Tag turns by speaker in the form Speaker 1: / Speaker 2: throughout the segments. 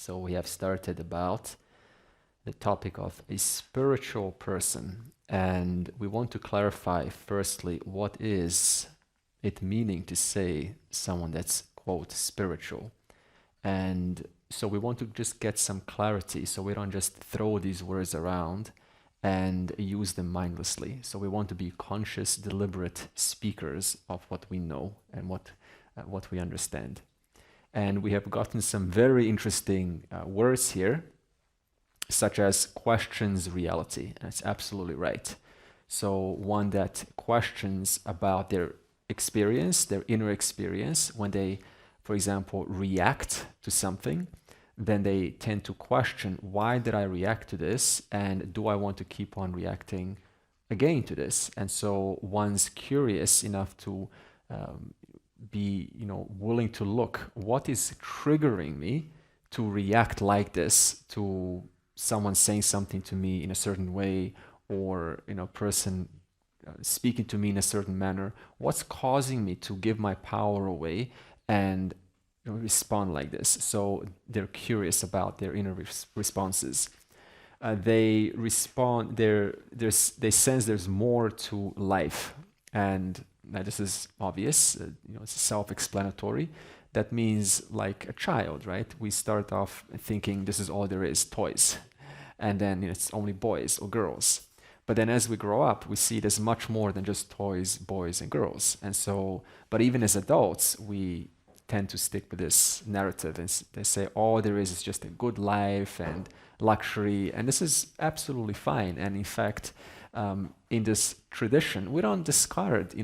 Speaker 1: So we have started about the topic of a spiritual person, and we want to clarify firstly what is it meaning to say someone that's quote spiritual. And so we want to just get some clarity so we don't just throw these words around and use them mindlessly. So we want to be conscious, deliberate speakers of what we know and what we understand. And we have gotten some very interesting words here, such as questions reality. And it's absolutely right. So one that questions about their experience, their inner experience, when they, for example, react to something, then they tend to question, why did I react to this? And do I want to keep on reacting again to this? And so one's curious enough to be, willing to look, what is triggering me to react like this to someone saying something to me in a certain way, or a person speaking to me in a certain manner? What's causing me to give my power away and respond like this? So they're curious about their inner responses. They respond. They sense there's more to life, and now this is obvious. It's self-explanatory. That means like a child, right? We start off thinking this is all there is, toys, and then it's only boys or girls. But then as we grow up, we see there's much more than just toys, boys, and girls. And so, but even as adults, we tend to stick with this narrative, and they say all there is just a good life and luxury, and this is absolutely fine. And in fact, in this tradition, we don't discard,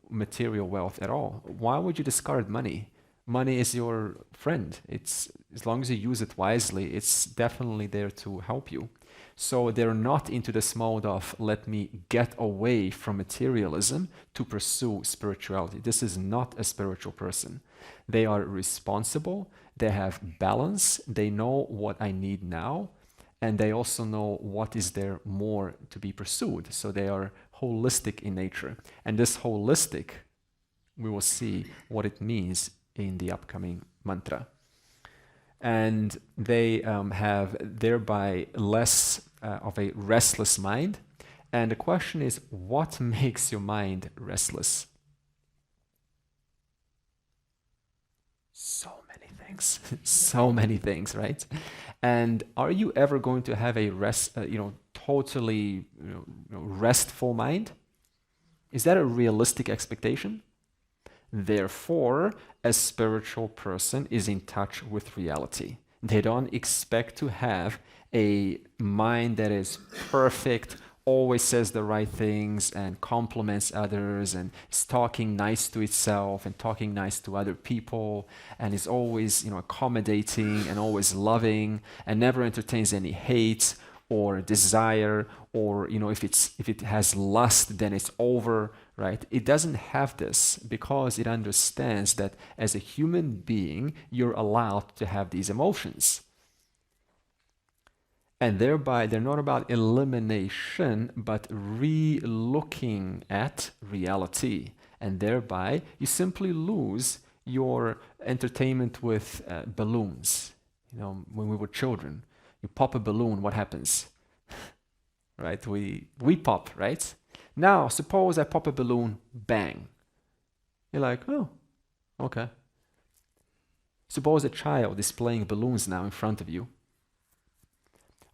Speaker 1: material wealth at all. Why would you discard money? Money is your friend. It's, as long as you use it wisely, it's definitely there to help you. So they're not into this mode of let me get away from materialism to pursue spirituality. This is not a spiritual person. They are responsible, they have balance, they know what I need now, and they also know what is there more to be pursued. So they are holistic in nature. And this holistic, we will see what it means in the upcoming mantra. And they have thereby less of a restless mind. And the question is, what makes your mind restless? So many things, so many things, right? And are you ever going to have a totally restful mind? Is that a realistic expectation? Therefore, a spiritual person is in touch with reality. They don't expect to have a mind that is perfect, always says the right things and compliments others and is talking nice to itself and talking nice to other people and is always, accommodating and always loving and never entertains any hate or desire, or if it has lust, then it's over, right? It doesn't have this because it understands that as a human being, you're allowed to have these emotions. And thereby, they're not about elimination, but re-looking at reality. And thereby, you simply lose your entertainment with balloons. When we were children, you pop a balloon, what happens? Right? We pop, right? Now, suppose I pop a balloon, bang. You're like, oh, okay. Suppose a child is playing balloons now in front of you.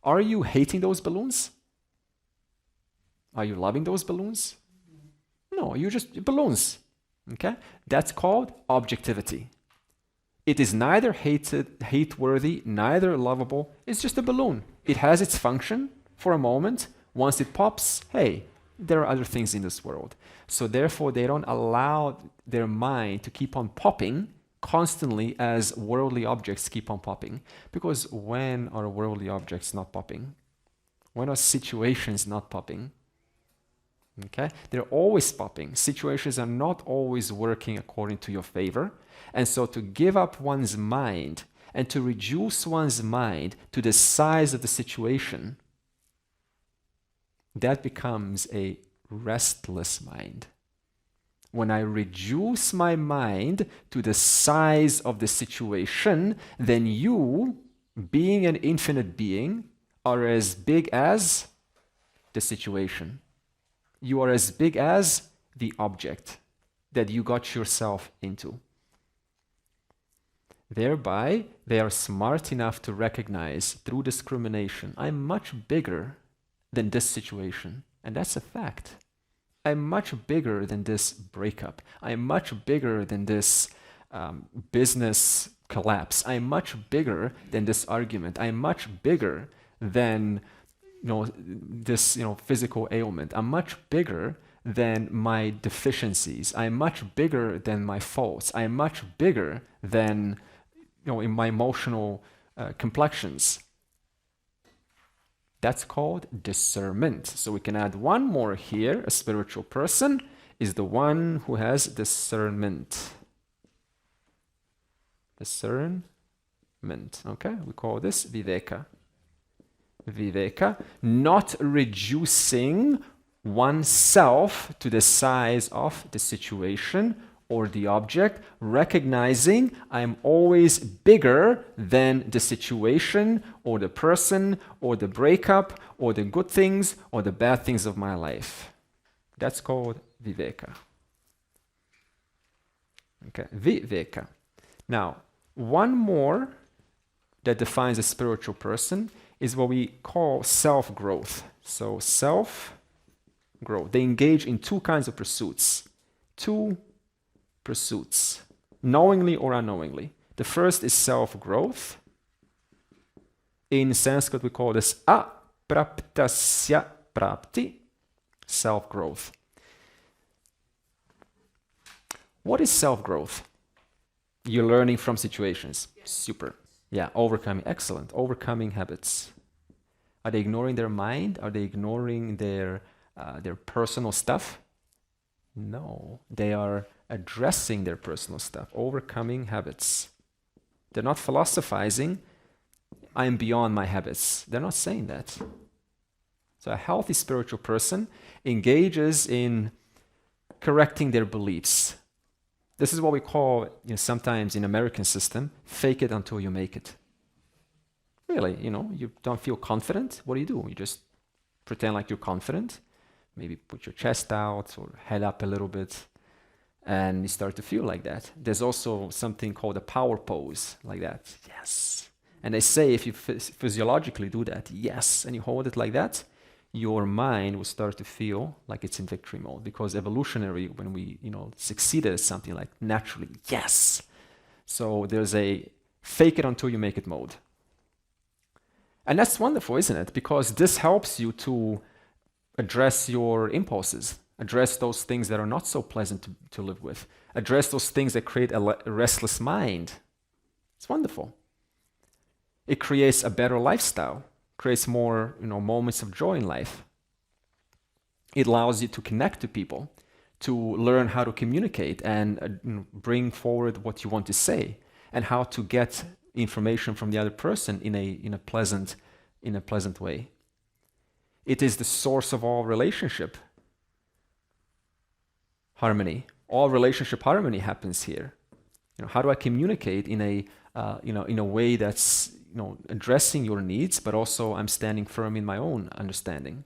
Speaker 1: Are you hating those balloons? Are you loving those balloons? No, you're just balloons. Okay? That's called objectivity. It is neither hate-worthy, neither lovable. It's just a balloon. It has its function for a moment. Once it pops, hey, there are other things in this world. So therefore, they don't allow their mind to keep on popping constantly as worldly objects keep on popping. Because when are worldly objects not popping? When are situations not popping? Okay? They're always popping. Situations are not always working according to your favor. And so to give up one's mind and to reduce one's mind to the size of the situation, that becomes a restless mind. When I reduce my mind to the size of the situation, then you being an infinite being, are as big as the situation. You are as big as the object that you got yourself into. Thereby, they are smart enough to recognize through discrimination, I'm much bigger than this situation. And that's a fact. I'm much bigger than this breakup. I'm much bigger than this business collapse. I'm much bigger than this argument. I'm much bigger than this physical ailment. I'm much bigger than my deficiencies. I'm much bigger than my faults. I'm much bigger than in my emotional complexions. That's called discernment. So we can add one more here. A spiritual person is the one who has discernment. Discernment. Okay, we call this viveka. Viveka, not reducing oneself to the size of the situation or the object, recognizing I'm always bigger than the situation or the person or the breakup or the good things or the bad things of my life. That's called viveka. Okay, viveka. Now, one more that defines a spiritual person is what we call self-growth. So self-growth. They engage in two kinds of pursuits. Two pursuits, knowingly or unknowingly. The first is self-growth. In Sanskrit, we call this apraptasya prapti, self-growth. What is self-growth? You're learning from situations. Super. Yeah, overcoming. Excellent. Overcoming habits. Are they ignoring their mind? Are they ignoring their personal stuff? No. They are addressing their personal stuff, overcoming habits. They're not philosophizing, I'm beyond my habits. They're not saying that. So a healthy spiritual person engages in correcting their beliefs. This is what we call, sometimes in American system, fake it until you make it. Really, you don't feel confident. What do? You just pretend like you're confident. Maybe put your chest out or head up a little bit. And you start to feel like that. There's also something called a power pose, like that. Yes. And they say if you physiologically do that, yes, and you hold it like that, your mind will start to feel like it's in victory mode. Because evolutionary, when we succeeded at something, like naturally, yes. So there's a fake it until you make it mode. And that's wonderful, isn't it? Because this helps you to address your impulses. Address those things that are not so pleasant to live with. Address those things that create a restless mind. It's wonderful. It creates a better lifestyle. Creates more, moments of joy in life. It allows you to connect to people, to learn how to communicate and bring forward what you want to say, and how to get information from the other person in a pleasant way. It is the source of all relationship harmony. All relationship harmony happens here. How do I communicate in a way that's addressing your needs, but also I'm standing firm in my own understanding.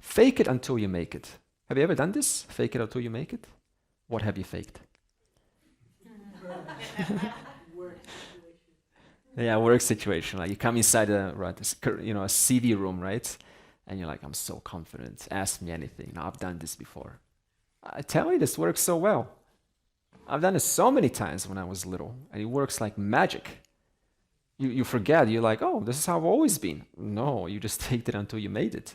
Speaker 1: Fake it until you make it. Have you ever done this? Fake it until you make it? What have you faked? Work situation. Like you come inside a CV room, right? And you're like, I'm so confident. Ask me anything. I've done this before. I tell you, this works so well. I've done it so many times when I was little, and it works like magic. You forget. You're like, oh, this is how I've always been. No, you just faked it until you made it.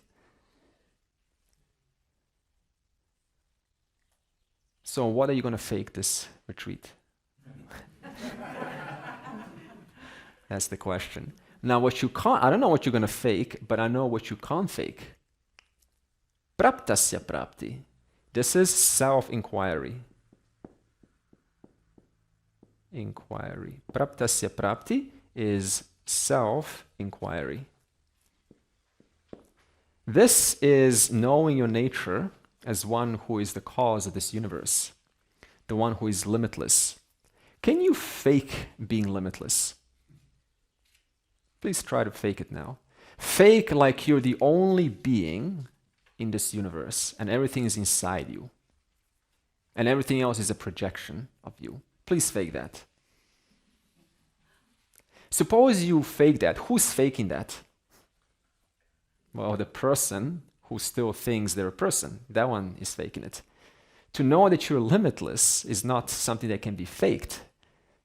Speaker 1: So what are you going to fake this retreat? That's the question. Now, I don't know what you're going to fake, but I know what you can't fake. Praptasya prapti. This is self-inquiry. Inquiry. Praptasya prapti is self-inquiry. This is knowing your nature as one who is the cause of this universe, the one who is limitless, Can you fake being limitless? Please try to fake it now. Fake like you're the only being in this universe and everything is inside you. And everything else is a projection of you. Please fake that. Suppose you fake that. Who's faking that? Well, the person who still thinks they're a person. That one is faking it. To know that you're limitless is not something that can be faked.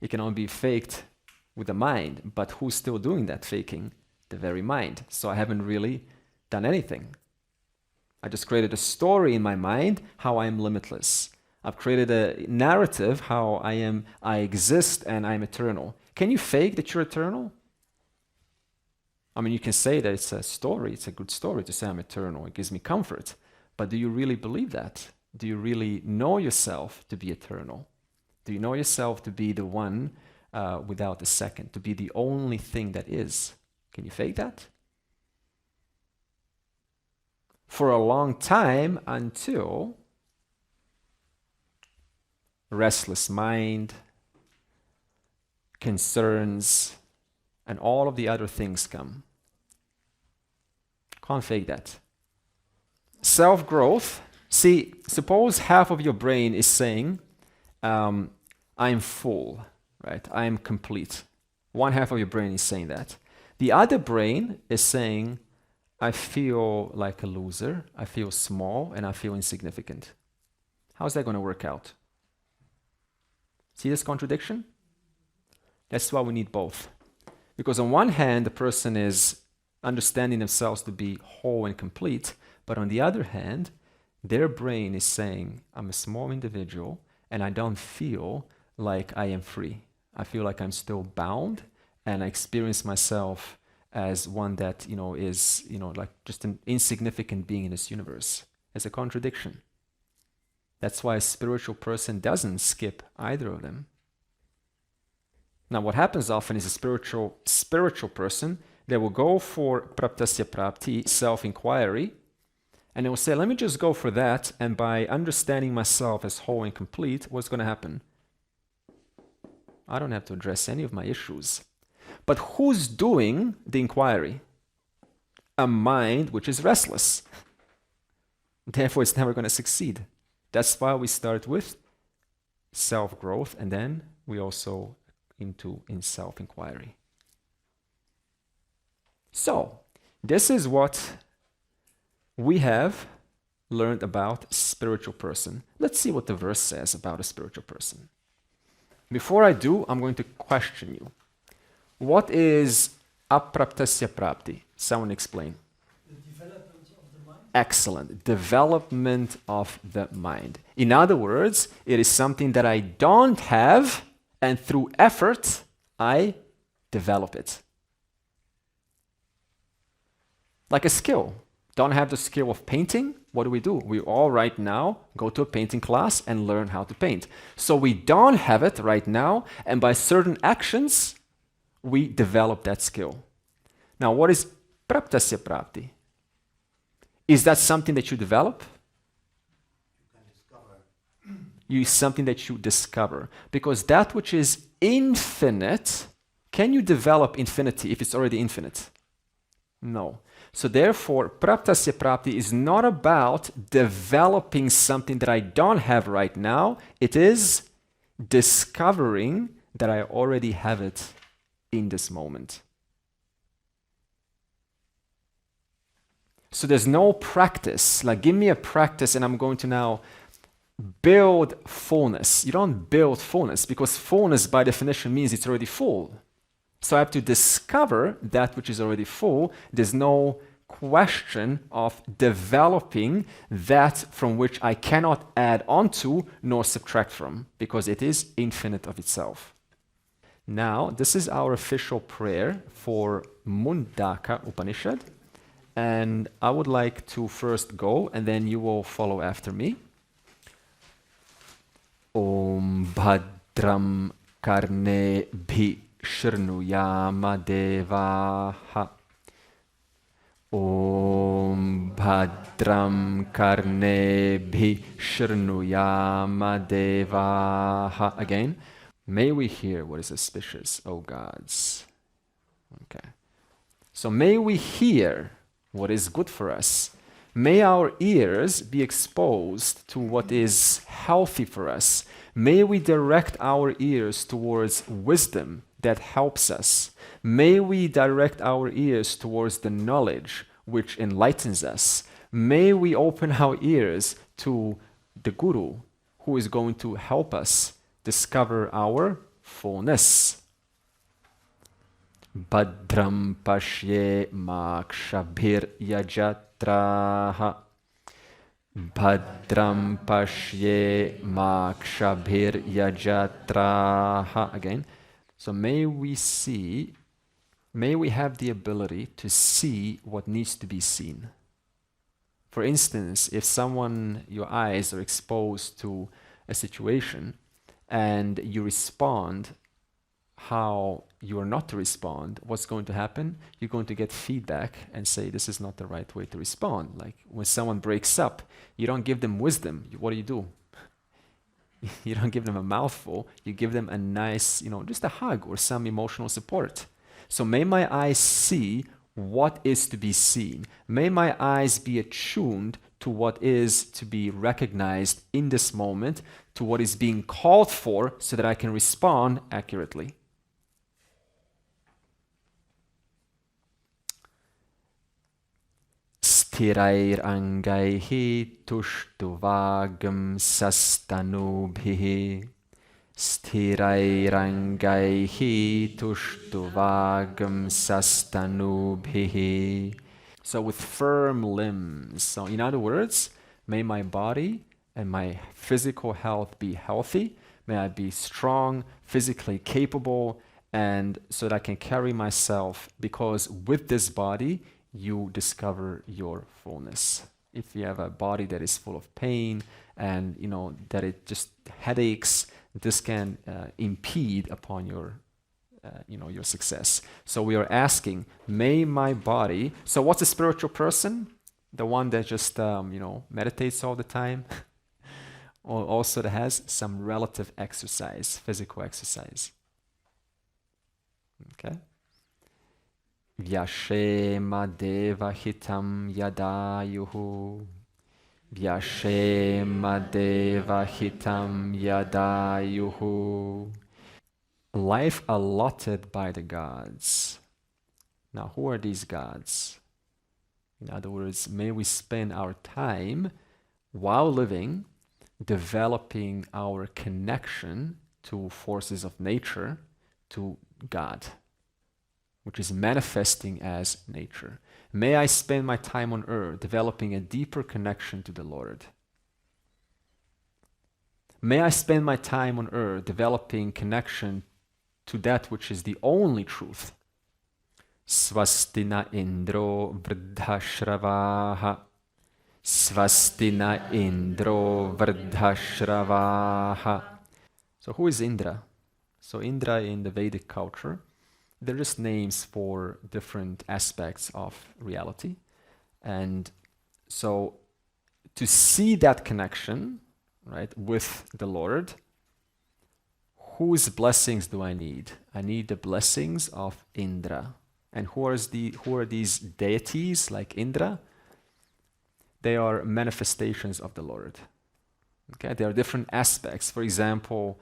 Speaker 1: It can only be faked with the mind. But who's still doing that faking? The very mind. So I haven't really done anything. I just created a story in my mind how I am limitless. I've created a narrative how I exist and I'm eternal. Can you fake that you're eternal? I mean, you can say that it's a story, it's a good story to say I'm eternal, it gives me comfort. But do you really believe that? Do you really know yourself to be eternal? Do you know yourself to be the one without a second, to be the only thing that is? Can you fake that? For a long time until restless mind, concerns, and all of the other things come. Can't fake that. Self-growth. See, suppose half of your brain is saying, I'm full, right? I am complete. One half of your brain is saying that. The other brain is saying, I feel like a loser, I feel small, and I feel insignificant. How's that going to work out? See this contradiction? That's why we need both. Because on one hand, the person is understanding themselves to be whole and complete, but on the other hand, their brain is saying, I'm a small individual and I don't feel like I am free. I feel like I'm still bound and I experience myself as one that, is, like just an insignificant being in this universe. It's a contradiction. That's why a spiritual person doesn't skip either of them. Now, what happens often is a spiritual person, they will go for praptasya prapti, self-inquiry, and they will say, let me just go for that, and by understanding myself as whole and complete, what's going to happen? I don't have to address any of my issues. But who's doing the inquiry? A mind which is restless. Therefore, it's never going to succeed. That's why we start with self-growth, and then we also in self-inquiry. So, this is what we have learned about spiritual person. Let's see what the verse says about a spiritual person. Before I do, I'm going to question you. What is apraptasya prapti? Someone explain.
Speaker 2: The development of the mind.
Speaker 1: Excellent. Development of the mind. In other words, it is something that I don't have, and through effort, I develop it. Like a skill. Don't have the skill of painting? What do? We all right now go to a painting class and learn how to paint. So we don't have it right now, and by certain actions, we develop that skill. Now, what is praptasya prapti? Is that something that you develop? Is something that you discover. Because that which is infinite, can you develop infinity if it's already infinite? No. So therefore, praptasya prapti is not about developing something that I don't have right now. It is discovering that I already have it in this moment. So there's no practice. Like, give me a practice and I'm going to now build fullness. You don't build fullness because fullness by definition means it's already full. So I have to discover that which is already full. There's no question of developing that from which I cannot add onto nor subtract from because it is infinite of itself. Now, this is our official prayer for Mundaka Upanishad. And I would like to first go and then you will follow after me. Om Bhadram Karne Bhi Shrnuyama Devaha. Om Bhadram Karne Bhi Shrnuyama Devaha. Again. May we hear what is auspicious, O gods. Okay. So may we hear what is good for us. May our ears be exposed to what is healthy for us. May we direct our ears towards wisdom that helps us. May we direct our ears towards the knowledge which enlightens us. May we open our ears to the Guru who is going to help us discover our fullness. Bhadram pashye makshabhir yajatraha. Bhadram pashye makshabhir yajatraha. Again. So may we have the ability to see what needs to be seen. For instance, if your eyes are exposed to a situation and you respond how you are not to respond, what's going to happen? You're going to get feedback and say, this is not the right way to respond. Like when someone breaks up, you don't give them wisdom. What do? You don't give them a mouthful. You give them a nice, just a hug or some emotional support. So may my eyes see what is to be seen. May my eyes be attuned to what is to be recognized in this moment, to what is being called for, so that I can respond accurately. Sthirair angaihi tushtuvagam sastanubhihi. Sthirair angaihi tushtuvagam sastanubhihi. So with firm limbs. So in other words, may my body and my physical health be healthy. May I be strong, physically capable, and so that I can carry myself, because with this body, you discover your fullness. If you have a body that is full of pain and that it just headaches, this can impede upon your success. So we are asking, may my body. So what's a spiritual person? The one that just meditates all the time, or also that has some relative exercise, physical exercise. Okay. Vyashema deva hitam yadayuhu. Vyashema deva hitam yadayuhu. Life allotted by the gods. Now, who are these gods? In other words, may we spend our time while living developing our connection to forces of nature, to God, which is manifesting as nature. May I spend my time on earth developing a deeper connection to the Lord. May I spend my time on earth developing connection to that which is the only truth. Swastina indro vrdhashravaha. Swastina indro vrdhashravaha. So who is Indra? So Indra in the Vedic culture, they're just names for different aspects of reality. And so to see that connection, right, with the Lord, whose blessings do I need? I need the blessings of Indra. And who are these deities like Indra? They are manifestations of the Lord. Okay, there are different aspects. For example,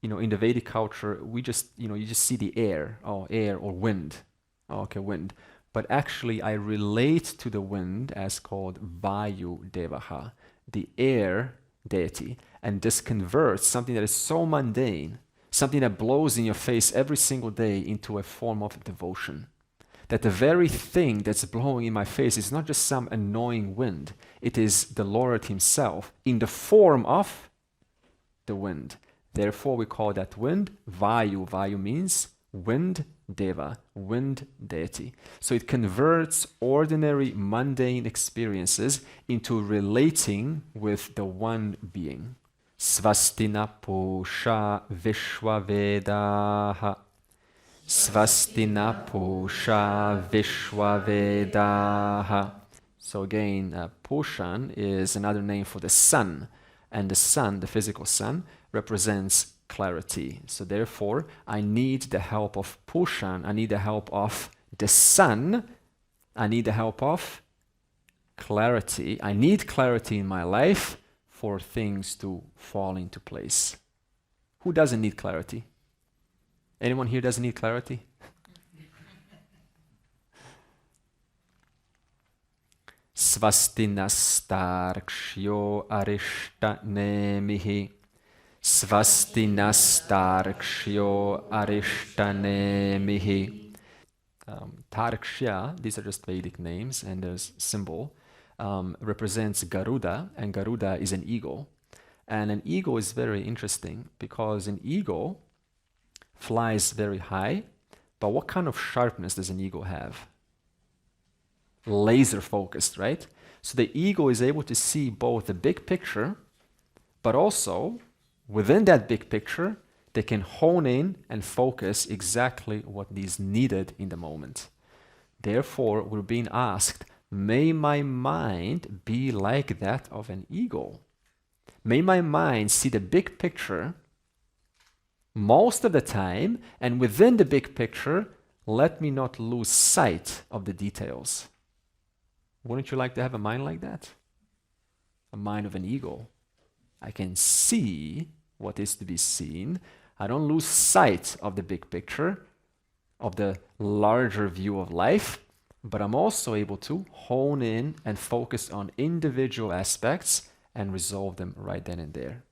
Speaker 1: in the Vedic culture, we just, you just see the air or wind. Oh, okay, wind. But actually, I relate to the wind as called Vayu Devaha, the air deity. And this converts something that is so mundane, something that blows in your face every single day, into a form of devotion. That the very thing that's blowing in my face is not just some annoying wind. It is the Lord himself in the form of the wind. Therefore, we call that wind Vayu. Vayu means wind deva, wind deity. So it converts ordinary mundane experiences into relating with the one being. Svastina pusha vishwavedaha. Svastina pusha vishwavedaha. So again, Pushan is another name for the sun. And the sun, the physical sun, represents clarity. So therefore, I need the help of Pushan, I need the help of the sun, I need the help of clarity. I need clarity in my life for things to fall into place. Who doesn't need clarity? Anyone here doesn't need clarity? Svastinastarkshyo arishtanemihi. Svastinastarkshyo arishtanemihi. Tarkshya, these are just Vedic names, and there's symbol, represents Garuda, and Garuda is an eagle. And an eagle is very interesting because an eagle flies very high, but what kind of sharpness does an eagle have? Laser focused, right? So the eagle is able to see both the big picture, but also within that big picture, they can hone in and focus exactly what is needed in the moment. Therefore, we're being asked, may my mind be like that of an eagle? May my mind see the big picture most of the time, and within the big picture, let me not lose sight of the details. Wouldn't you like to have a mind like that? A mind of an eagle. I can see what is to be seen. I don't lose sight of the big picture, of the larger view of life, but I'm also able to hone in and focus on individual aspects and resolve them right then and there.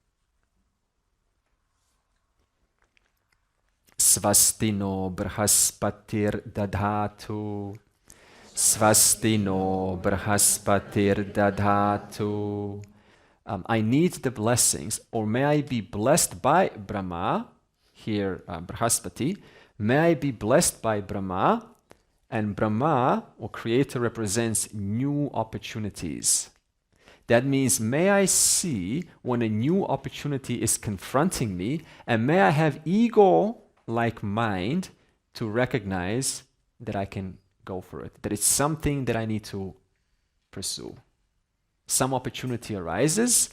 Speaker 1: Svastino brahaspatir dadhatu. Svastino brahaspatir dadhatu. I need the blessings, or may I be blessed by Brahma, here Brahaspati, may I be blessed by Brahma, and Brahma, or Creator, represents new opportunities. That means may I see when a new opportunity is confronting me, and may I have ego-like mind to recognize that I can go for it, that it's something that I need to pursue. Some opportunity arises,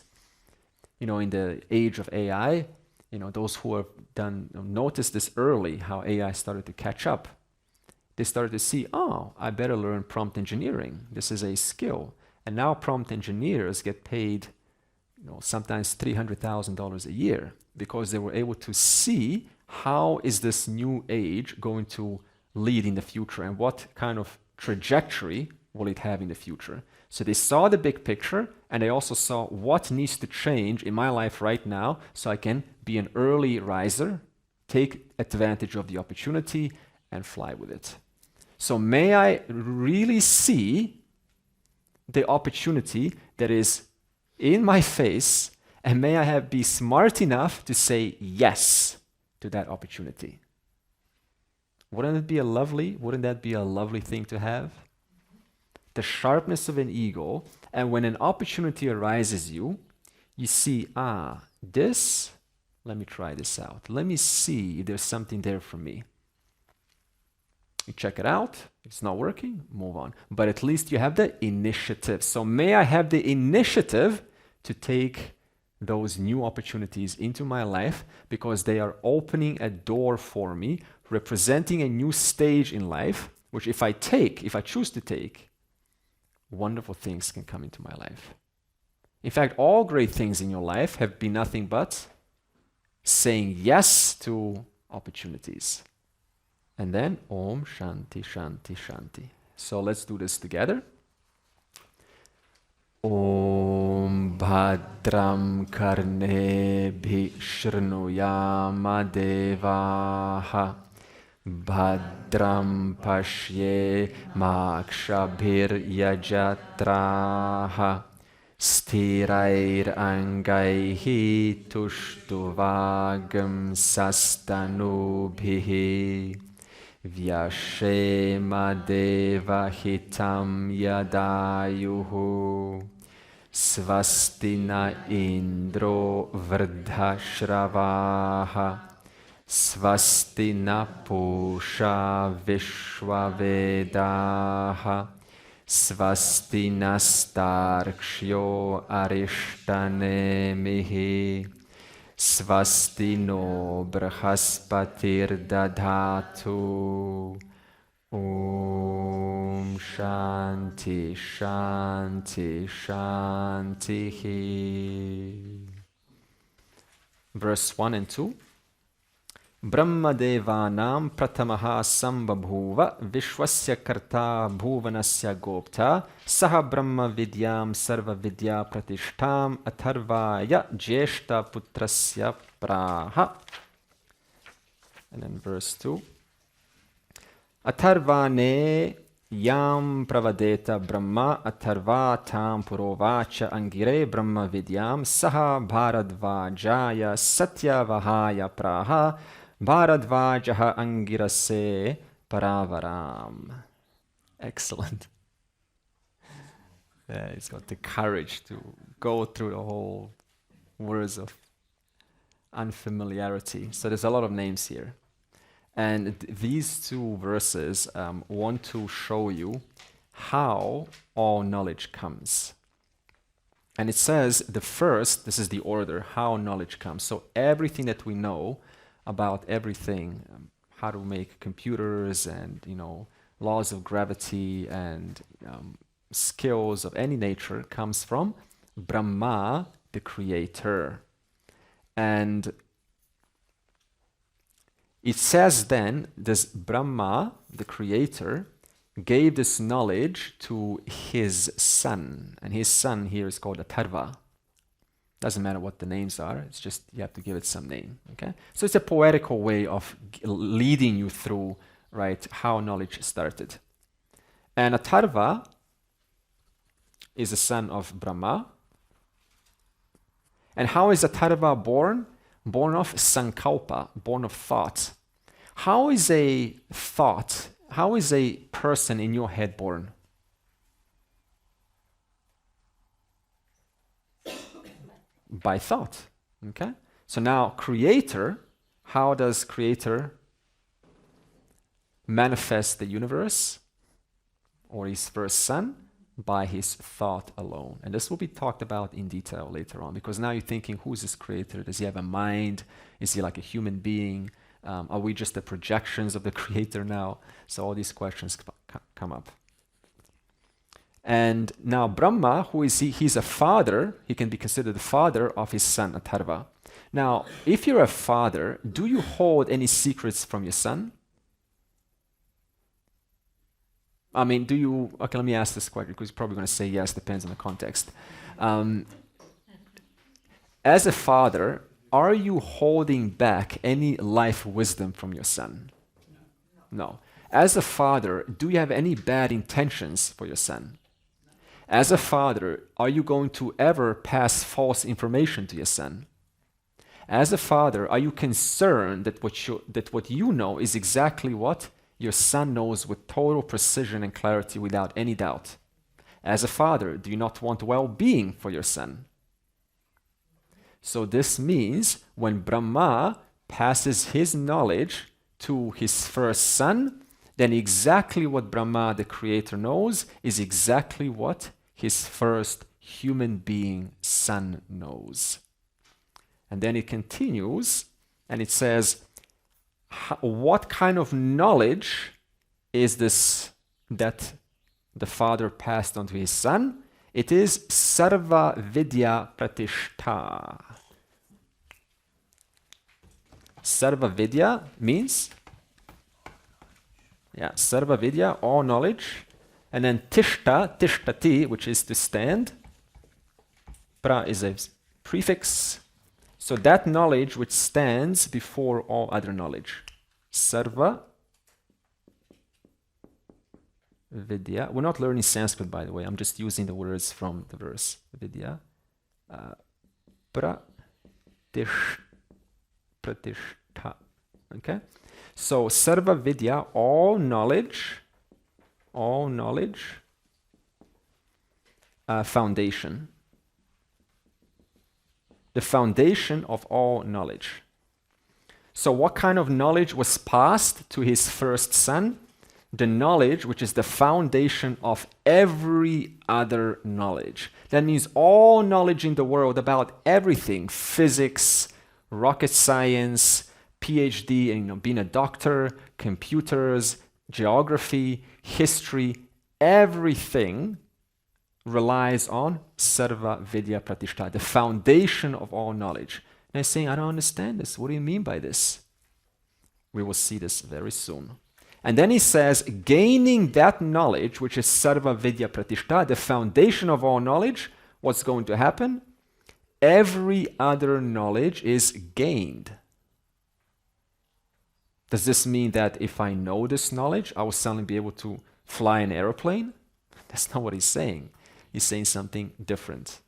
Speaker 1: in the age of AI, those who have noticed this early, how AI started to catch up. They started to see, I better learn prompt engineering. This is a skill. And now prompt engineers get paid, sometimes $300,000 a year because they were able to see how is this new age going to lead in the future and what kind of trajectory will it have in the future. So they saw the big picture, and they also saw what needs to change in my life right now so I can be an early riser, take advantage of the opportunity, and fly with it. So may I really see the opportunity that is in my face, and may I be smart enough to say yes to that opportunity. Wouldn't that be a lovely thing to have? The sharpness of an eagle, and when an opportunity arises you see, this, let me try this out. Let me see if there's something there for me. You check it out, it's not working, move on. But at least you have the initiative. So may I have the initiative to take those new opportunities into my life because they are opening a door for me, representing a new stage in life, which if I choose to take, wonderful things can come into my life. In fact, all great things in your life have been nothing but saying yes to opportunities. And then Om Shanti Shanti Shanti. So let's do this together. Om Bhadram Karnebhi Shrnuyama Devaha Bhadram Pashye Makshabhir Yajatraha Stirair Angaihi Tushtuvagam Sastanubhihi Vyashema Deva Hitam Yadayuhu Svastina Indro Vrdhashravaha Svastina Pusha Vishwavedaha Svastina Starkshyo Arishtanemihi Svasti no Brahaspatir Dadhatu. Om Shanti Shanti Shanti. Verse 1 and 2. Brahmadevanam pratamaha sambabhuva vishwasya karta bhuvanasya gopta saha brahma vidyam sarva vidya pratishtam atharvaya jeshta putrasya praha. And then verse 2. Atharvane yam pravadeta brahma atharva tam purovacha angire brahma vidyam saha bharadvajaya satyavahaya praha bharadvajaha angirase paravaram. Excellent. Yeah, he's got the courage to go through the whole words of unfamiliarity. So there's a lot of names here. And these two verses want to show you how all knowledge comes. And it says the first, this is the order, how knowledge comes. So everything that we know about everything, how to make computers and, laws of gravity and skills of any nature comes from Brahma, the creator. And it says then, this Brahma, the creator, gave this knowledge to his son. And his son here is called Atharva. Doesn't matter what the names are, it's just you have to give it some name. Okay? So it's a poetical way of leading you through, right, how knowledge started. And Atharva is the son of Brahma. And how is Atharva born? Born of sankalpa, born of thought. How is a thought, how is a person in your head born? By thought, okay? So now creator, how does creator manifest the universe or his first son? By his thought alone. And this will be talked about in detail later on, because now you're thinking, who is this creator? Does he have a mind? Is he like a human being? Are we just the projections of the creator now? So all these questions come up. And now Brahma, who is he? He's a father. He can be considered the father of his son Atharva. Now, if you're a father, do you hold any secrets from your son? I mean, do you... Okay, let me ask this question, because you're probably going to say yes, depends on the context. As a father, are you holding back any life wisdom from your son? No. As a father, do you have any bad intentions for your son? As a father, are you going to ever pass false information to your son? As a father, are you concerned that what you know is exactly what your son knows with total precision and clarity without any doubt? As a father, do you not want well-being for your son? So this means when Brahma passes his knowledge to his first son, then exactly what Brahma, the creator, knows is exactly what his first human being son knows. And then it continues and it says, what kind of knowledge is this that the father passed on to his son? It is sarva vidya pratishta. Sarva vidya means, sarva vidya, all knowledge. And then tishta, tishtati, which is to stand. Pra is a prefix. So that knowledge which stands before all other knowledge. Sarva vidya. We're not learning Sanskrit, by the way. I'm just using the words from the verse. Vidya. Pratishta. Okay? So sarva vidya, all knowledge, foundation. The foundation of all knowledge. So what kind of knowledge was passed to his first son? The knowledge which is the foundation of every other knowledge. That means all knowledge in the world about everything, physics, rocket science, PhD, and being a doctor, computers, geography, history, everything relies on sarva vidya pratishtha, the foundation of all knowledge. And I'm saying, I don't understand this. What do you mean by this? We will see this very soon. And then he says, gaining that knowledge, which is sarva vidya pratishtha, the foundation of all knowledge, what's going to happen? Every other knowledge is gained. Does this mean that if I know this knowledge, I will suddenly be able to fly an airplane? That's not what he's saying. He's saying something different.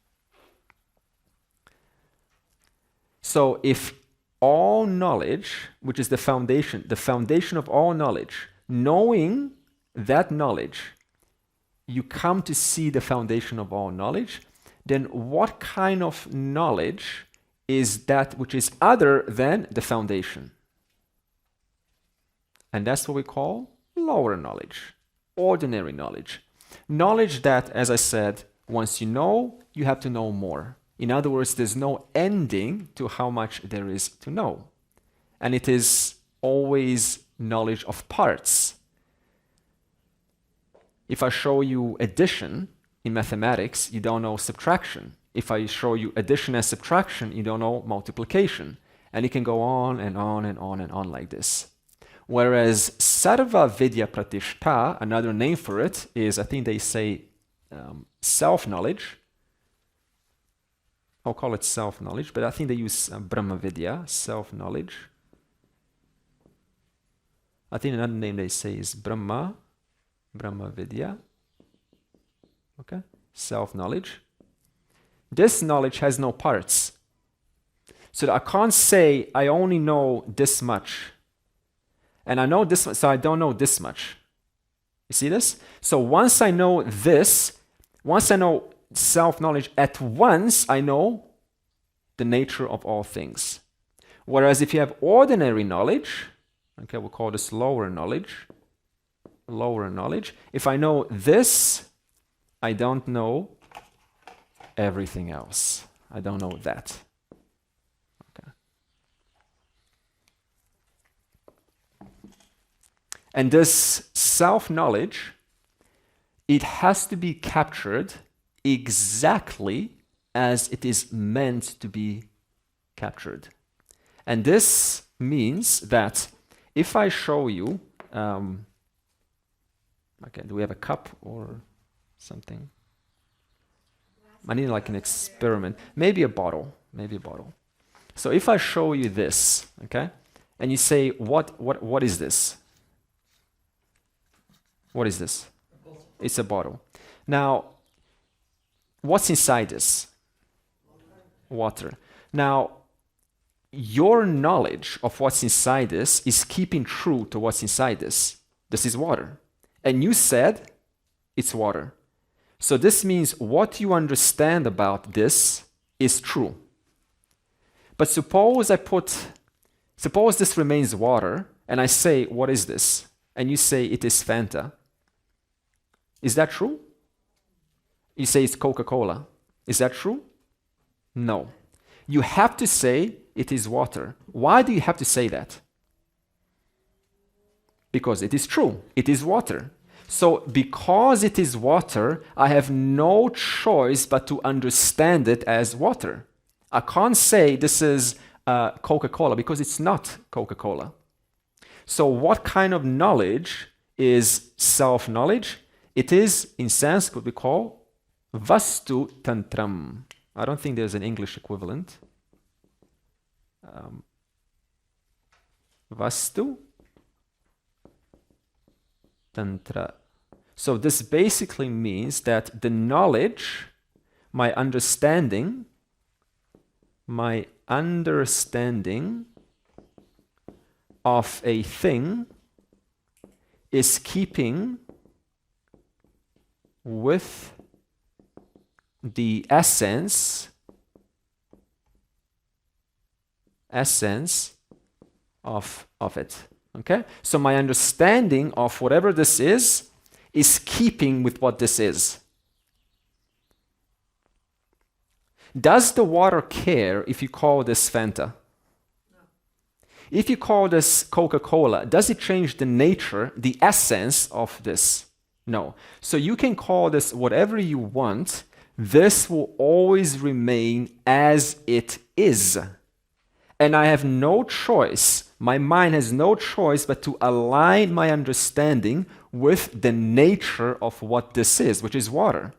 Speaker 1: So if all knowledge, which is the foundation of all knowledge, knowing that knowledge, you come to see the foundation of all knowledge, then what kind of knowledge is that which is other than the foundation? And that's what we call lower knowledge, ordinary knowledge. Knowledge that, as I said, once you know, you have to know more. In other words, there's no ending to how much there is to know. And it is always knowledge of parts. If I show you addition in mathematics, you don't know subtraction. If I show you addition and subtraction, you don't know multiplication. And it can go on and on and on and on like this. Whereas sarva vidya pratishtha, another name for it is, I think they say self-knowledge. I'll call it self-knowledge, but I think they use Brahma Vidya, self-knowledge. I think another name they say is Brahma Vidya. Okay, self-knowledge. This knowledge has no parts. So that I can't say I only know this much. And I know this much, so I don't know this much. You see this? So once I know this, once I know self-knowledge, at once I know the nature of all things. Whereas if you have ordinary knowledge, okay, we'll call this lower knowledge. If I know this, I don't know everything else. I don't know that. Okay. And this self-knowledge, it has to be captured exactly as it is meant to be captured. And this means that if I show you, okay, do we have a cup or something? I need like an experiment. Maybe a bottle. So if I show you this, okay, and you say, what is this? What is this? It's a bottle. Now, what's inside this? Water. Now, your knowledge of what's inside this is keeping true to what's inside this. This is water. And you said it's water. So this means what you understand about this is true. But suppose this remains water, and I say, what is this? And you say it is Fanta. Is that true? You say it's Coca-Cola. Is that true? No. You have to say it is water. Why do you have to say that? Because it is true. It is water. So because it is water, I have no choice but to understand it as water. I can't say this is Coca-Cola because it's not Coca-Cola. So what kind of knowledge is self-knowledge? It is, in Sanskrit, we call vastu tantrum. I don't think there's an English equivalent. Vastu tantra. So this basically means that the knowledge, my understanding of a thing is keeping with the essence of it. Okay? So my understanding of whatever this is keeping with what this is. Does the water care if you call this Fanta? If you call this Coca-Cola, does it change the nature, the essence of this? No. So you can call this whatever you want. This will always remain as it is. And I have no choice, my mind has no choice but to align my understanding with the nature of what this is, which is water.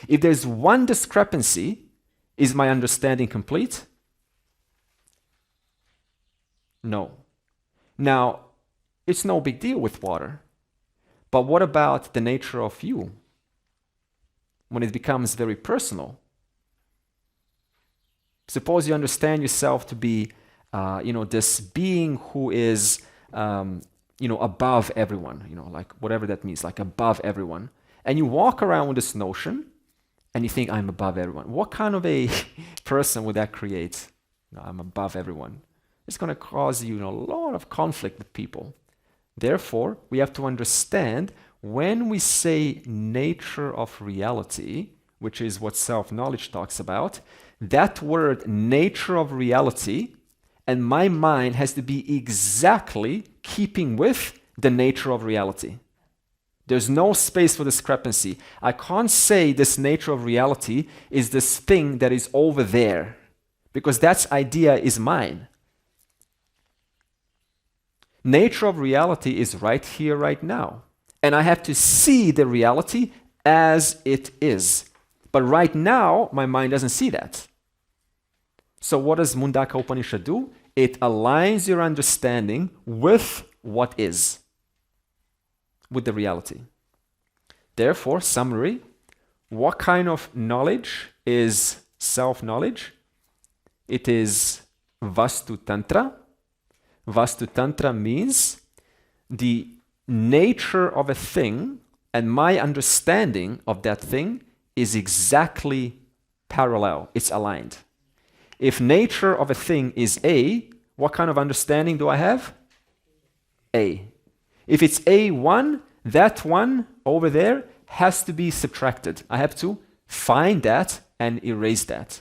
Speaker 1: If there's one discrepancy, is my understanding complete? No. Now, it's no big deal with water. But what about the nature of you? When it becomes very personal. Suppose you understand yourself to be, this being who is, above everyone, like whatever that means, like above everyone. And you walk around with this notion and you think, I'm above everyone. What kind of a person would that create? No, I'm above everyone. It's going to cause you a lot of conflict with people. Therefore, we have to understand when we say nature of reality, which is what self-knowledge talks about, that word nature of reality and my mind has to be exactly keeping with the nature of reality. There's no space for discrepancy. I can't say this nature of reality is this thing that is over there because that idea is mine. Nature of reality is right here, right now. And I have to see the reality as it is. But right now, my mind doesn't see that. So what does Mundaka Upanishad do? It aligns your understanding with what is, with the reality. Therefore, summary, what kind of knowledge is self-knowledge? It is Vastu Tantra. Vastu Tantra means the nature of a thing and my understanding of that thing is exactly parallel. It's aligned. If nature of a thing is A, what kind of understanding do I have? A. If it's A1, that one over there has to be subtracted. I have to find that and erase that.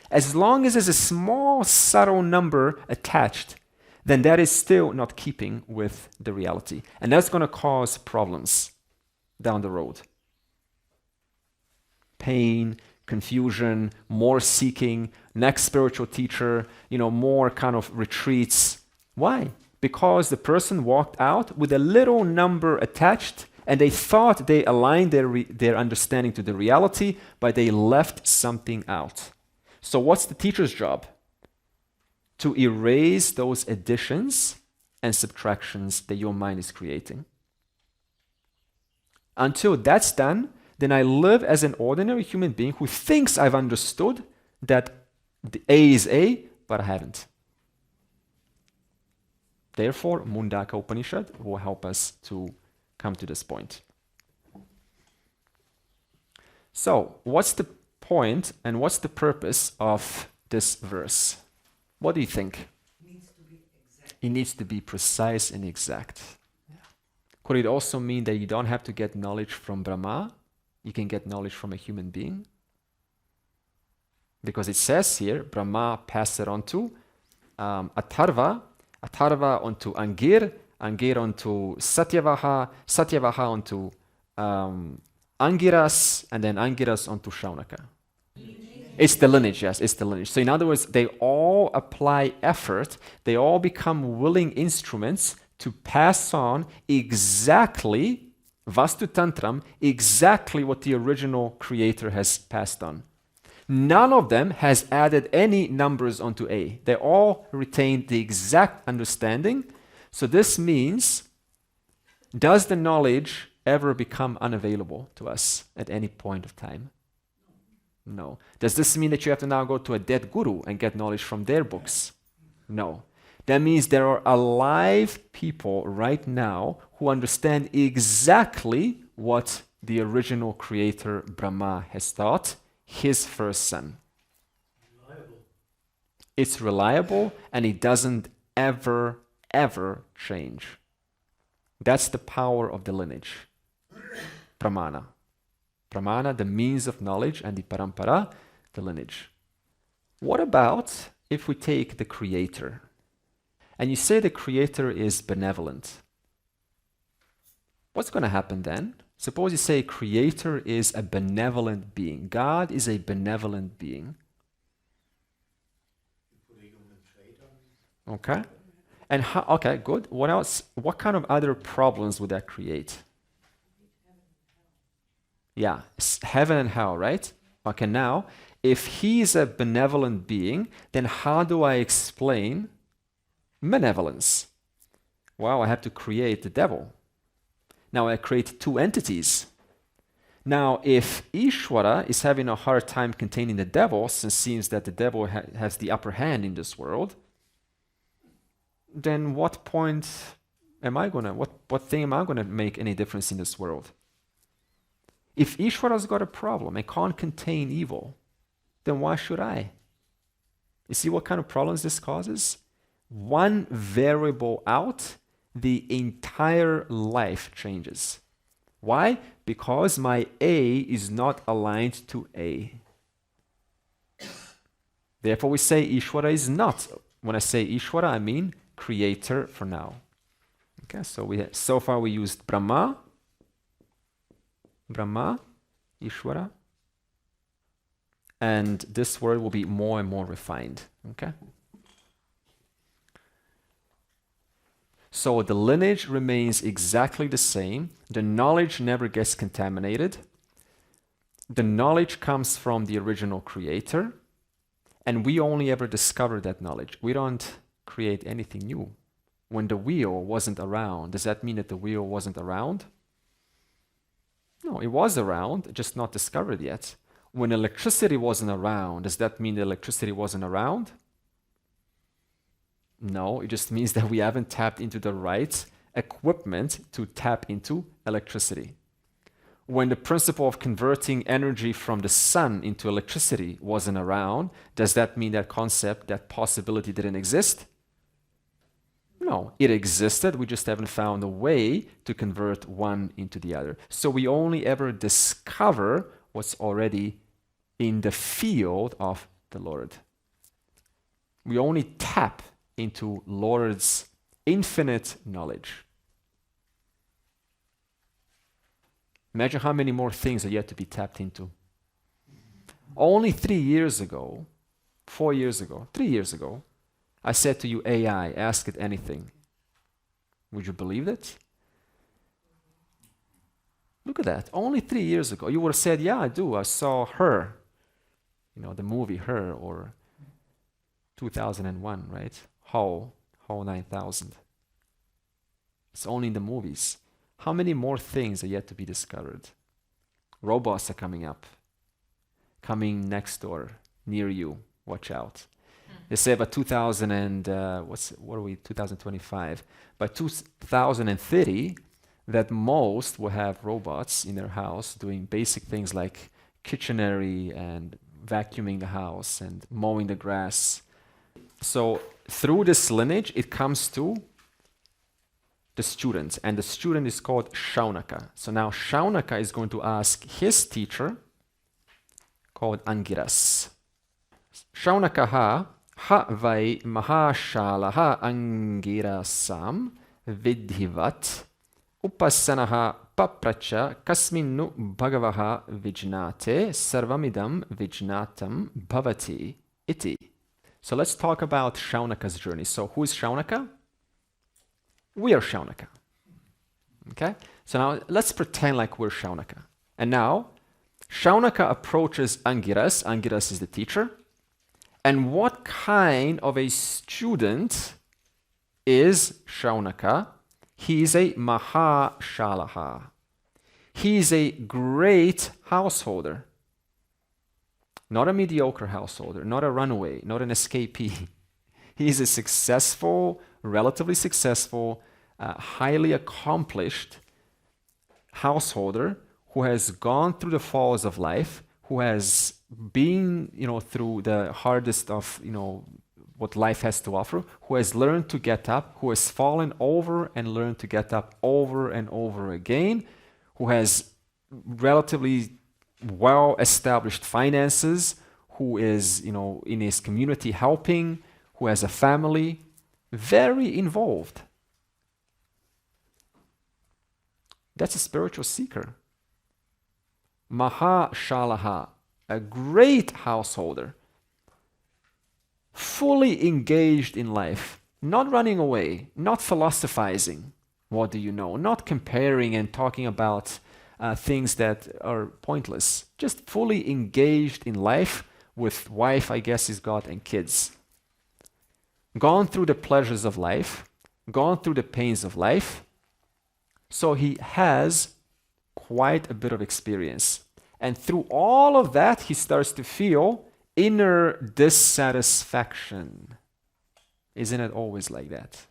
Speaker 1: As long as there's a small subtle number attached, then that is still not keeping with the reality. And that's going to cause problems down the road. Pain, confusion, more seeking, next spiritual teacher, more kind of retreats. Why? Because the person walked out with a little number attached and they thought they aligned their understanding to the reality, but they left something out. So what's the teacher's job? To erase those additions and subtractions that your mind is creating. Until that's done, then I live as an ordinary human being who thinks I've understood that the A is A, but I haven't. Therefore, Mundaka Upanishad will help us to come to this point. So, what's the point and what's the purpose of this verse? What do you think? It needs to be precise and exact. Yeah. Could it also mean that you don't have to get knowledge from Brahma? You can get knowledge from a human being? Because it says here, Brahma passed it on to Atharva, Atharva onto Angir, Angir onto Satyavaha, Satyavaha onto Angiras, and then Angiras onto Shaunaka. It's the lineage, yes, it's the lineage. So in other words, they all apply effort, they all become willing instruments to pass on exactly, Vastu Tantram, exactly what the original creator has passed on. None of them has added any numbers onto A. They all retain the exact understanding. So this means, does the knowledge ever become unavailable to us at any point of time? No. Does this mean that you have to now go to a dead guru and get knowledge from their books? No. That means there are alive people right now who understand exactly what the original creator Brahma has taught his first son. Reliable. It's reliable and it doesn't ever change. That's the power of the lineage. Pramana. Pramana, the means of knowledge, and the parampara, the lineage. What about if we take the creator? and you say the Creator is benevolent, what's going to happen then? Suppose you say Creator is a benevolent being. God is a benevolent being. Okay. And how, okay, good. What else? What kind of other problems would that create? Yeah, heaven and hell, right? Okay, now, if he is a benevolent being, then how do I explain benevolence? Well, I have to create the devil. Now I create two entities. Now, if Ishvara is having a hard time containing the devil, since it seems that the devil has the upper hand in this world, then what point am I gonna, what thing am I gonna make any difference in this world? If Ishvara's got a problem and can't contain evil, then why should I? You see what kind of problems this causes? One variable out, the entire life changes. Why? Because my A is not aligned to A. Therefore we say Ishvara is not. When I say Ishvara, I mean Creator for now. Okay, so far we used Brahma, Ishvara, and this word will be more and more refined. Okay? So the lineage remains exactly the same. The knowledge never gets contaminated. The knowledge comes from the original Creator, and we only ever discover that knowledge. We don't create anything new. When the wheel wasn't around, does that mean that the wheel wasn't around? No, it was around, just not discovered yet. When electricity wasn't around, does that mean the electricity wasn't around? No, it just means that we haven't tapped into the right equipment to tap into electricity. When the principle of converting energy from the sun into electricity wasn't around, does that mean that concept, that possibility didn't exist? No, it existed, we just haven't found a way to convert one into the other. So we only ever discover what's already in the field of the Lord. We only tap into Lord's infinite knowledge. Imagine how many more things are yet to be tapped into. Only 3 years ago, 4 years ago, 3 years ago, I said to you, AI, ask it anything. Would you believe it? Look at that. Only 3 years ago. You would have said, yeah, I do. I saw Her. You know, the movie Her, or 2001, right? HAL 9000. It's only in the movies. How many more things are yet to be discovered? Robots are coming up. Coming next door, near you. Watch out. They say by 2025. By 2030, that most will have robots in their house doing basic things like kitchenery and vacuuming the house and mowing the grass. So through this lineage, it comes to the student, and the student is called Shaunaka. So now Shaunaka is going to ask his teacher, called Angiras. Shaunaka ha vai mahashalaha angirasam vidhivat upasanaha papracha kasminnu bhagavaha vijnate sarvamidam vijnatam bhavati iti. So let's talk about Shaunaka's journey. So who is Shaunaka? We are Shaunaka. Okay? So now let's pretend like we're Shaunaka. And now Shaunaka approaches Angiras. Angiras is the teacher. And what kind of a student is Shaunaka? He is a mahashalaha. He is a great householder. Not a mediocre householder, not a runaway, not an escapee. He is a successful, relatively successful, highly accomplished householder who has gone through the falls of life, who has been, through the hardest of, what life has to offer, who has learned to get up, who has fallen over and learned to get up over and over again, who has relatively well-established finances, who is, in his community helping, who has a family, very involved. That's a spiritual seeker. Mahashalaha, a great householder, fully engaged in life, not running away, not philosophizing. What do you know? Not comparing and talking about things that are pointless. Just fully engaged in life with wife, I guess he's got, and kids. Gone through the pleasures of life, gone through the pains of life. So he has quite a bit of experience. And through all of that, he starts to feel inner dissatisfaction. Isn't it always like that?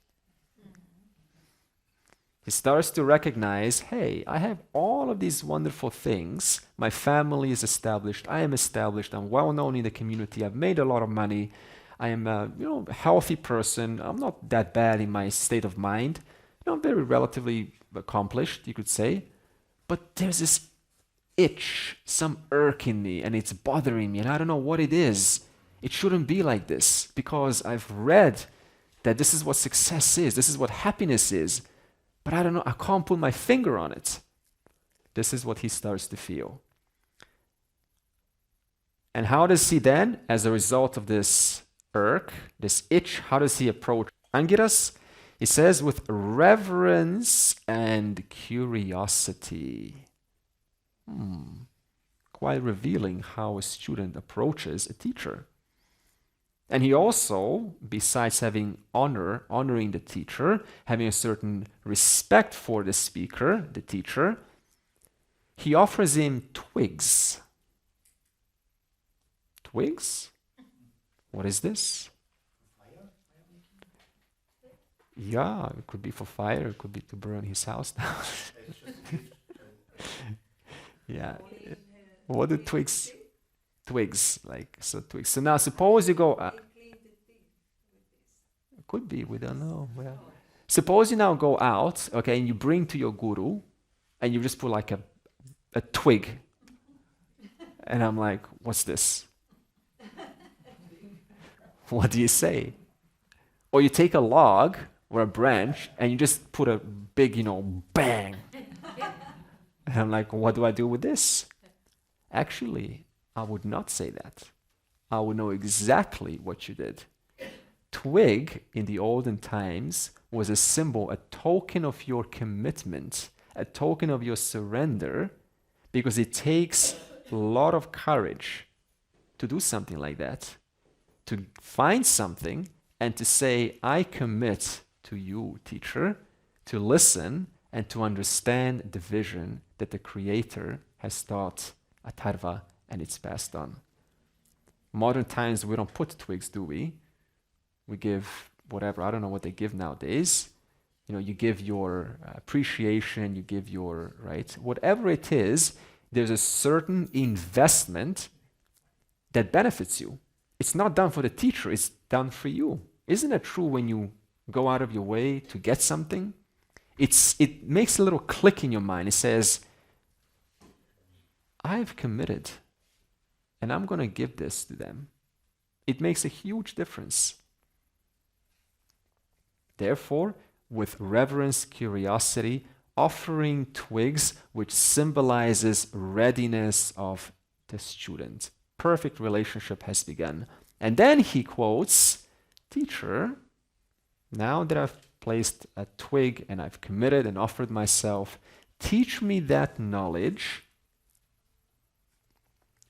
Speaker 1: He starts to recognize, hey, I have all of these wonderful things. My family is established. I am established. I'm well known in the community. I've made a lot of money. I am a healthy person. I'm not that bad in my state of mind. I'm very relatively accomplished, you could say. But there's this itch, some irk in me, and it's bothering me, and I don't know what it is. It shouldn't be like this, because I've read that this is what success is. This is what happiness is. But I don't know, I can't put my finger on it. This is what he starts to feel. And how does he then, as a result of this irk, this itch, how does he approach Angiras? He says, with reverence and curiosity. Quite revealing how a student approaches a teacher. And he also, besides having honoring the teacher, having a certain respect for the speaker, the teacher, he offers him twigs. Twigs? What is this? Yeah, it could be for fire, it could be to burn his house down. Yeah. What do twigs? Twigs, like, so twigs. So now suppose you go, could be, we don't know. Yeah. Suppose you now go out, okay, and you bring to your guru, and you just put like a twig. And I'm like, what's this? What do you say? Or you take a log or a branch, and you just put a big, bang. And I'm like, what do I do with this? Actually, I would not say that. I would know exactly what you did. Twig in the olden times was a symbol, a token of your commitment, a token of your surrender, because it takes a lot of courage to do something like that, to find something and to say, I commit to you, teacher, to listen and to understand the vision that the Creator has taught Atharva and it's passed on. Modern times, we don't put twigs, do we? We give whatever, I don't know what they give nowadays. You give your appreciation, you give your, right? Whatever it is, there's a certain investment that benefits you. It's not done for the teacher, it's done for you. Isn't it true when you go out of your way to get something? It makes a little click in your mind. It says, I've committed, and I'm going to give this to them. It makes a huge difference. Therefore, with reverence, curiosity, offering twigs, which symbolizes readiness of the student. Perfect relationship has begun. And then he quotes, teacher, now that I've placed a twig and I've committed and offered myself, teach me that knowledge,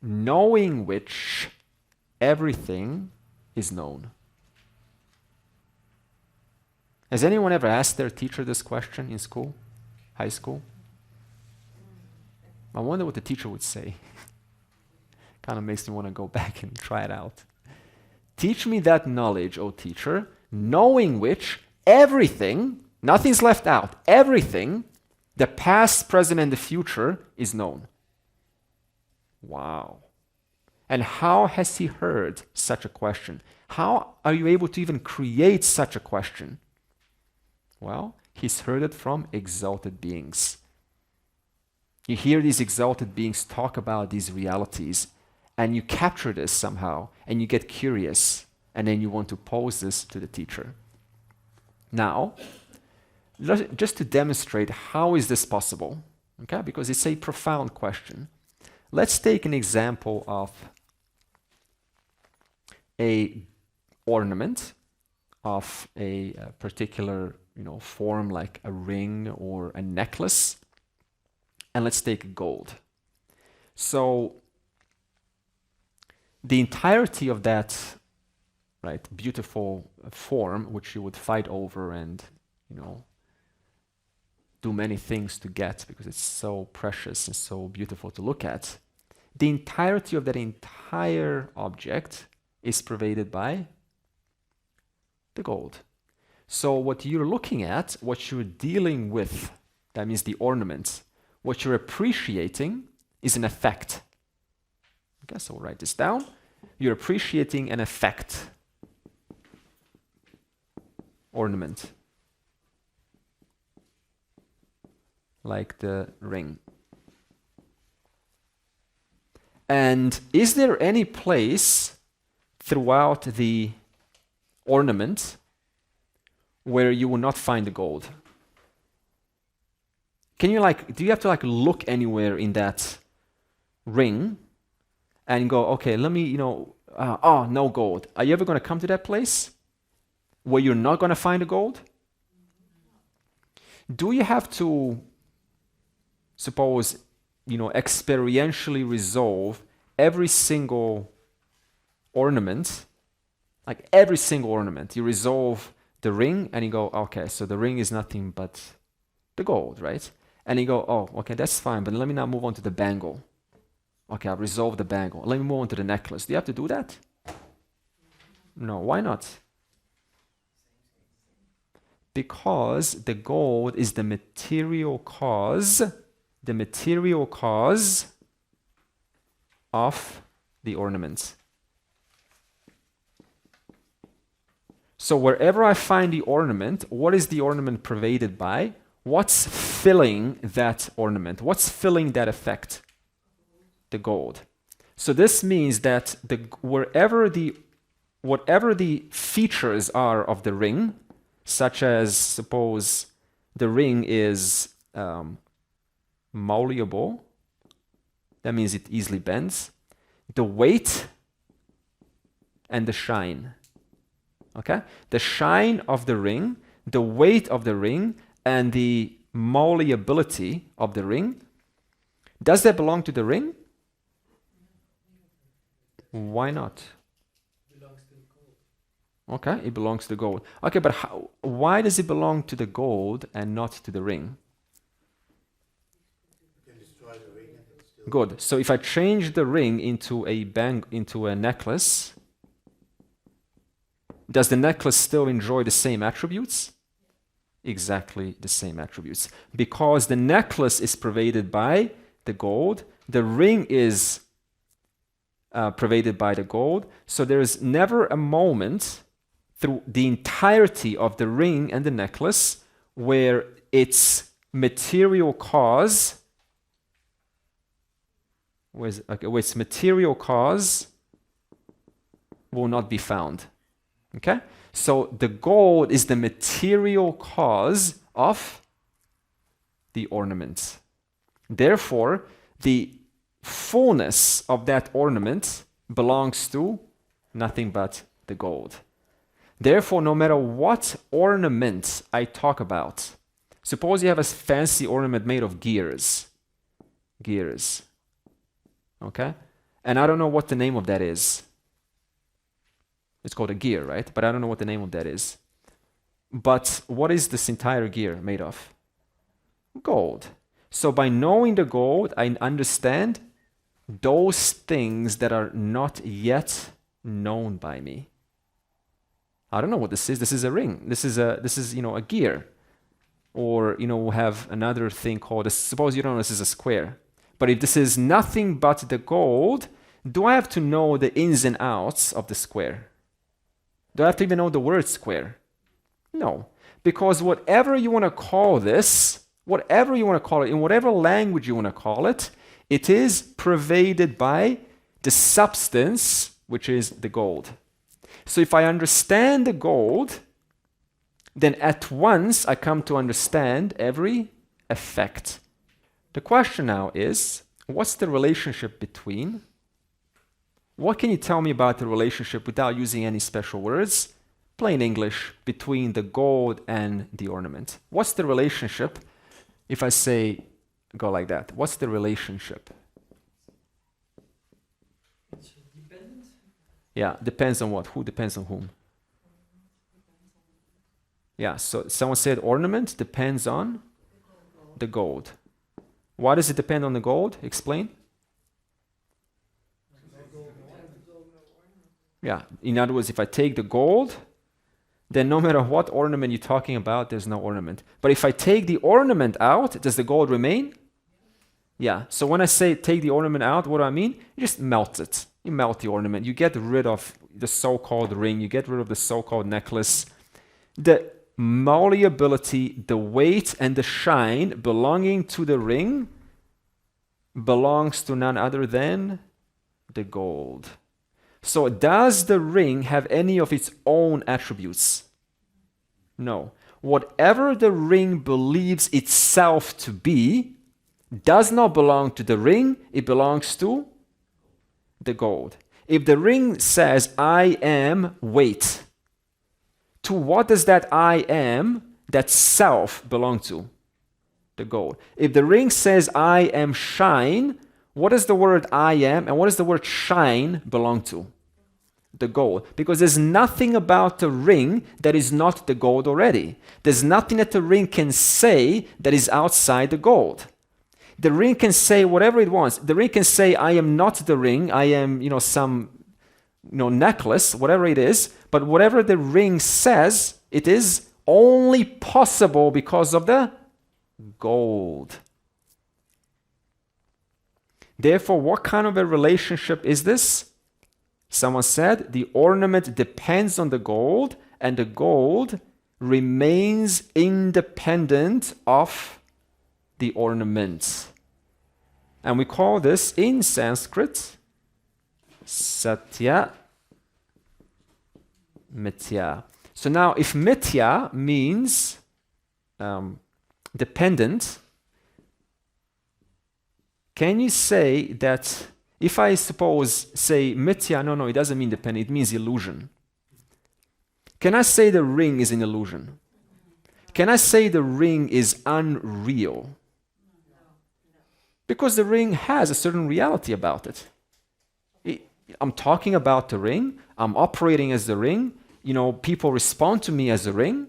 Speaker 1: knowing which everything is known. Has anyone ever asked their teacher this question in school, high school? I wonder what the teacher would say. Kind of makes me want to go back and try it out. Teach me that knowledge, O teacher, knowing which everything, nothing's left out, everything, the past, present, and the future is known. Wow. And how has he heard such a question? How are you able to even create such a question? Well, he's heard it from exalted beings. You hear these exalted beings talk about these realities, and you capture this somehow, and you get curious, and then you want to pose this to the teacher. Now, just to demonstrate how is this possible, okay? Because it's a profound question. Let's take an example of a ornament of a particular, form, like a ring or a necklace, and let's take gold. So the entirety of that, right, beautiful form, which you would fight over and, do many things to get because it's so precious and so beautiful to look at, the entirety of that entire object is pervaded by the gold. So what you're looking at, what you're dealing with, that means the ornament, what you're appreciating is an effect. Okay, so we'll write this down. You're appreciating an effect. Ornament. Like the ring. And is there any place throughout the ornament where you will not find the gold? Do you have to look anywhere in that ring and go, okay, let me, no gold. Are you ever going to come to that place where you're not going to find the gold? Do you have to, suppose, experientially resolve every single ornament, like every single ornament? You resolve the ring and you go, okay, so the ring is nothing but the gold, right? And you go, oh, okay, that's fine, but let me now move on to the bangle. Okay, I've resolved the bangle. Let me move on to the necklace. Do you have to do that? No, why not? Because the gold is the material cause of the ornament. So wherever I find the ornament, what is the ornament pervaded by? What's filling that ornament? What's filling that effect? The gold. So this means that whatever the features are of the ring, such as, suppose the ring is malleable, that means it easily bends, the weight and the shine. Okay? The shine of the ring, the weight of the ring, and the malleability of the ring, does that belong to the ring? Why not?
Speaker 2: It belongs to the gold.
Speaker 1: Okay, it belongs to the gold. Okay, but why does it belong to the gold and not to the ring?
Speaker 3: You can destroy the ring and it's still...
Speaker 1: Good. So if I change the ring into a necklace, does the necklace still enjoy the same attributes? Exactly the same attributes. Because the necklace is pervaded by the gold, the ring is pervaded by the gold, so there is never a moment through the entirety of the ring and the necklace where its material cause will not be found. Okay? So the gold is the material cause of the ornament. Therefore, the fullness of that ornament belongs to nothing but the gold. Therefore, no matter what ornament I talk about, suppose you have a fancy ornament made of gears. Okay? And I don't know what the name of that is. It's called a gear, right? But I don't know what the name of that is. But what is this entire gear made of? Gold. So by knowing the gold, I understand those things that are not yet known by me. I don't know what this is. This is a ring. This is a gear. Or we have another thing called suppose you don't know this is a square. But if this is nothing but the gold, do I have to know the ins and outs of the square? Do I have to even know the word square? No. Because whatever you want to call this, whatever you want to call it, in whatever language you want to call it, it is pervaded by the substance, which is the gold. So if I understand the gold, then at once I come to understand every effect. The question now is, what's the relationship between? What can you tell me about the relationship without using any special words? Plain English, between the gold and the ornament. What's the relationship? If I say, go like that, what's the relationship?
Speaker 2: It's dependent.
Speaker 1: Yeah, depends on what? Who depends on whom? Yeah, so someone said ornament depends on the gold. Why does it depend on the gold? Explain. Yeah, in other words, if I take the gold, then no matter what ornament you're talking about, there's no ornament. But if I take the ornament out, does the gold remain? Yeah, so when I say take the ornament out, what do I mean? You just melt it. You melt the ornament. You get rid of the so-called ring. You get rid of the so-called necklace. The malleability, the weight, and the shine belonging to the ring belongs to none other than the gold. So does the ring have any of its own attributes? No. Whatever the ring believes itself to be does not belong to the ring, it belongs to the gold. If the ring says, I am weight, to what does that I am, that self, belong to? The gold. If the ring says, I am shine, what does the word I am and what does the word shine belong to? The gold. Because there's nothing about the ring that is not the gold already. There's nothing that the ring can say that is outside the gold. The ring can say whatever it wants. The ring can say, I am not the ring, I am, some, necklace, whatever it is. But whatever the ring says, it is only possible because of the gold. Therefore, what kind of a relationship is this? Someone said the ornament depends on the gold and the gold remains independent of the ornament. And we call this in Sanskrit satya mithya. So now if mithya means dependent, can you say that if I suppose say mithya, no, it doesn't mean dependent, it means illusion. Can I say the ring is an illusion? Can I say the ring is unreal? Because the ring has a certain reality about it. I'm talking about the ring, I'm operating as the ring, people respond to me as a ring.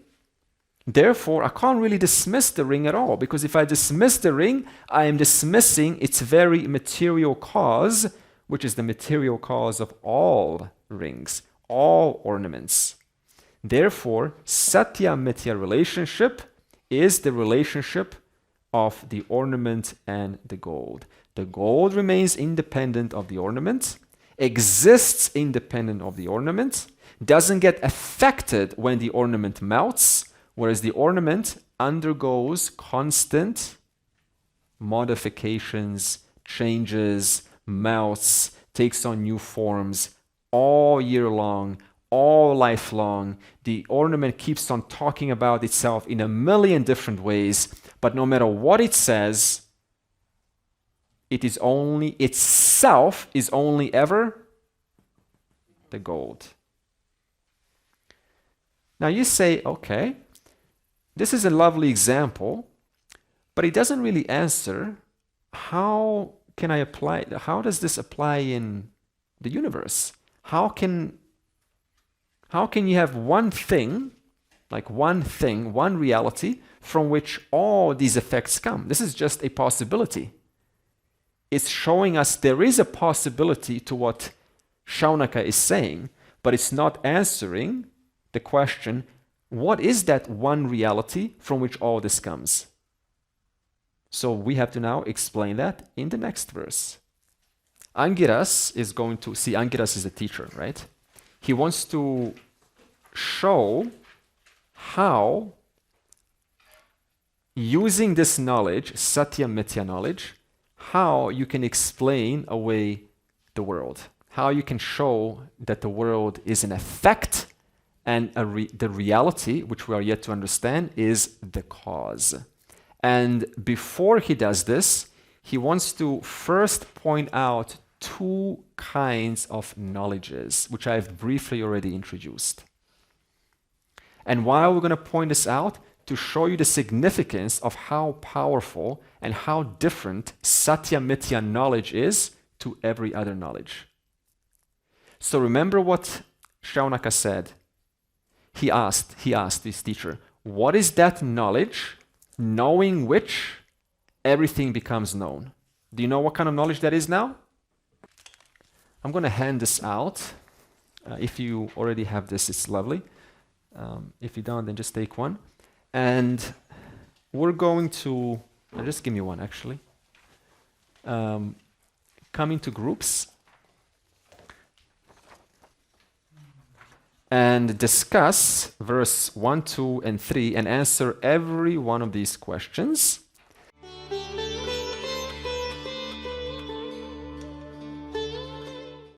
Speaker 1: Therefore, I can't really dismiss the ring at all, because if I dismiss the ring, I am dismissing its very material cause, which is the material cause of all rings, all ornaments. Therefore, satya-mithya relationship is the relationship of the ornament and the gold. The gold remains independent of the ornament, exists independent of the ornament, doesn't get affected when the ornament melts, whereas the ornament undergoes constant modifications, changes, melts, takes on new forms all year long, all lifelong. The ornament keeps on talking about itself in a million different ways, but no matter what it says, itself is only ever the gold. Now you say, okay, this is a lovely example, but it doesn't really answer how does this apply in the universe? How can you have one thing, one reality from which all these effects come? This is just a possibility. It's showing us there is a possibility to what Shaunaka is saying, but it's not answering the question, what is that one reality from which all this comes? So we have to now explain that in the next verse. Angiras is a teacher, right? He wants to show how using this knowledge, satya mithya knowledge, how you can explain away the world. How you can show that the world is an effect And the reality, which we are yet to understand, is the cause. And before he does this, he wants to first point out two kinds of knowledges, which I've briefly already introduced. And why are we going to point this out? To show you the significance of how powerful and how different Satya Mithya knowledge is to every other knowledge. So remember what Shaunaka said. He asked his teacher, what is that knowledge, knowing which everything becomes known? Do you know what kind of knowledge that is now? I'm going to hand this out. If you already have this, it's lovely. If you don't, then just take one. And we're going to, just give me one actually. Come into groups and discuss verse 1, 2, and 3 and answer every one of these questions.